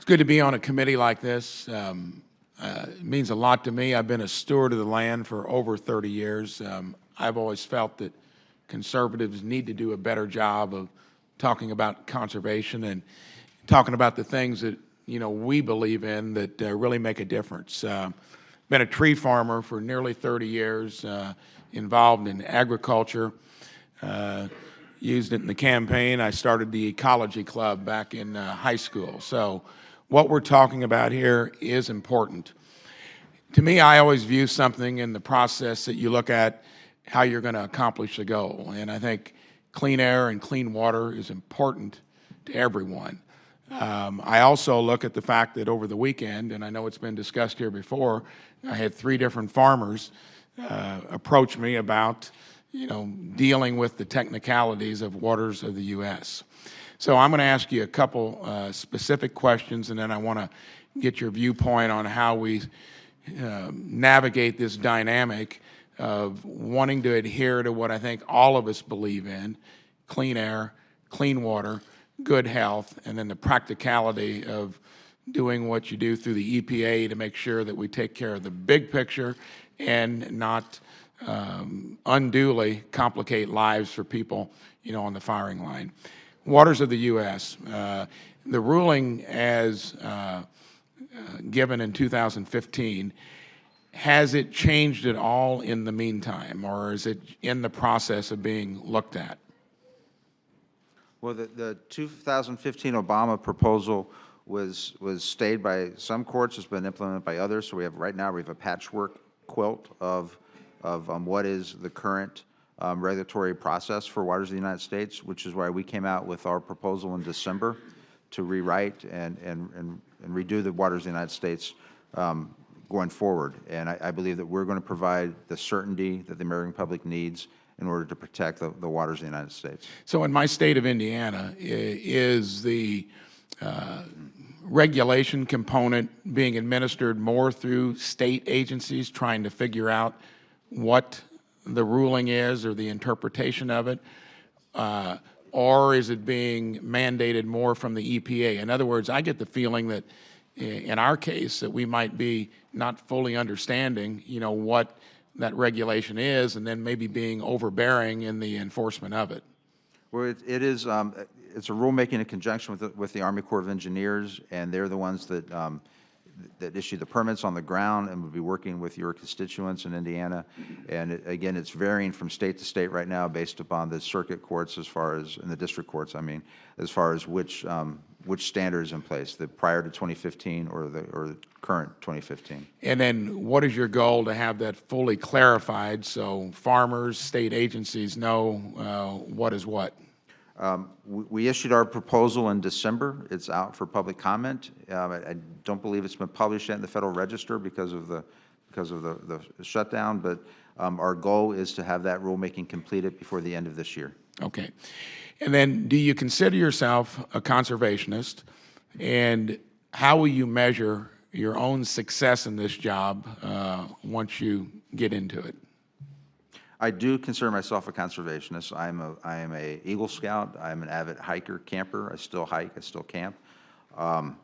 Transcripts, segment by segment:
good to be on a committee like this. It means a lot to me. I've been a steward of the land for over 30 years. I've always felt that conservatives need to do a better job of talking about conservation and talking about the things that we believe in that really make a difference. Been a tree farmer for nearly 30 years, involved in agriculture. Used it in the campaign. I started the ecology club back in high school. So what we're talking about here is important. To me, I always view something in the process that you look at how you're going to accomplish the goal. And I think clean air and clean water is important to everyone. I also look at the fact that over the weekend, and I know it's been discussed here before, I had 3 different farmers approach me about dealing with the technicalities of waters of the U.S. So I'm going to ask you a couple specific questions, and then I want to get your viewpoint on how we navigate this dynamic of wanting to adhere to what I think all of us believe in: clean air, clean water, good health, and then the practicality of doing what you do through the EPA to make sure that we take care of the big picture and not unduly complicate lives for people, on the firing line. Waters of the U.S. The ruling as given in 2015, has it changed at all in the meantime, or is it in the process of being looked at? Well, the 2015 Obama proposal was stayed by some courts, has been implemented by others. So right now we have a patchwork quilt of what is the current regulatory process for waters of the United States, which is why we came out with our proposal in December to rewrite and redo the waters of the United States going forward. And I believe that we're going to provide the certainty that the American public needs in order to protect the waters of the United States. So in my state of Indiana, is the regulation component being administered more through state agencies trying to figure out what the ruling is or the interpretation of it, or is it being mandated more from the EPA? In other words, I get the feeling that in our case that we might be not fully understanding, what that regulation is, and then maybe being overbearing in the enforcement of it. Well, it is. It's a rulemaking in conjunction with the Army Corps of Engineers, and they're the ones that that issue the permits on the ground, and will be working with your constituents in Indiana. And again, it's varying from state to state right now, based upon the circuit courts, as far as in the district courts. I mean, as far as which standard is in place, the prior to 2015 or the current 2015. And then, what is your goal to have that fully clarified so farmers, state agencies know what is what? We issued our proposal in December. It's out for public comment. I don't believe it's been published yet in the Federal Register because of the shutdown, but our goal is to have that rulemaking completed before the end of this year. Okay. And then, do you consider yourself a conservationist, and how will you measure your own success in this job once you get into it? I do consider myself a conservationist. I am a Eagle Scout. I'm an avid hiker, camper. I still hike. I still camp. When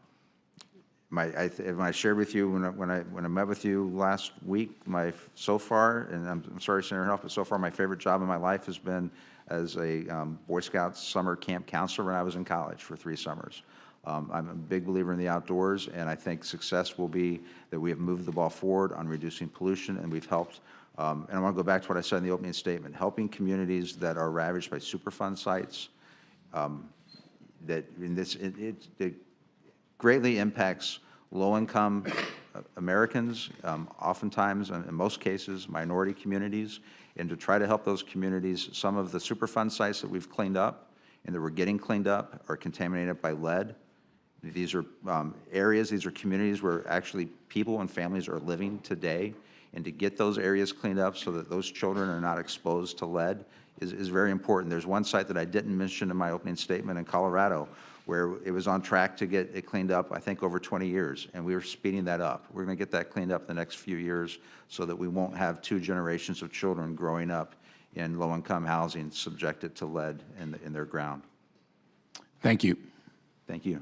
I shared with you when I met with you last week, so far, and I'm sorry to send her off, but so far my favorite job in my life has been as a Boy Scout summer camp counselor when I was in college for 3 summers. I'm a big believer in the outdoors, and I think success will be that we have moved the ball forward on reducing pollution, and we've helped. And I want to go back to what I said in the opening statement: helping communities that are ravaged by Superfund sites. It greatly impacts low-income Americans, oftentimes, in most cases, minority communities, and to try to help those communities. Some of the Superfund sites that we've cleaned up and that we're getting cleaned up are contaminated by lead. These are areas, these are communities where actually people and families are living today, and to get those areas cleaned up so that those children are not exposed to lead is very important. There's one site that I didn't mention in my opening statement in Colorado where it was on track to get it cleaned up, I think, over 20 years, and we were speeding that up. We're going to get that cleaned up the next few years so that we won't have 2 generations of children growing up in low-income housing subjected to lead in their ground. Thank you. Thank you.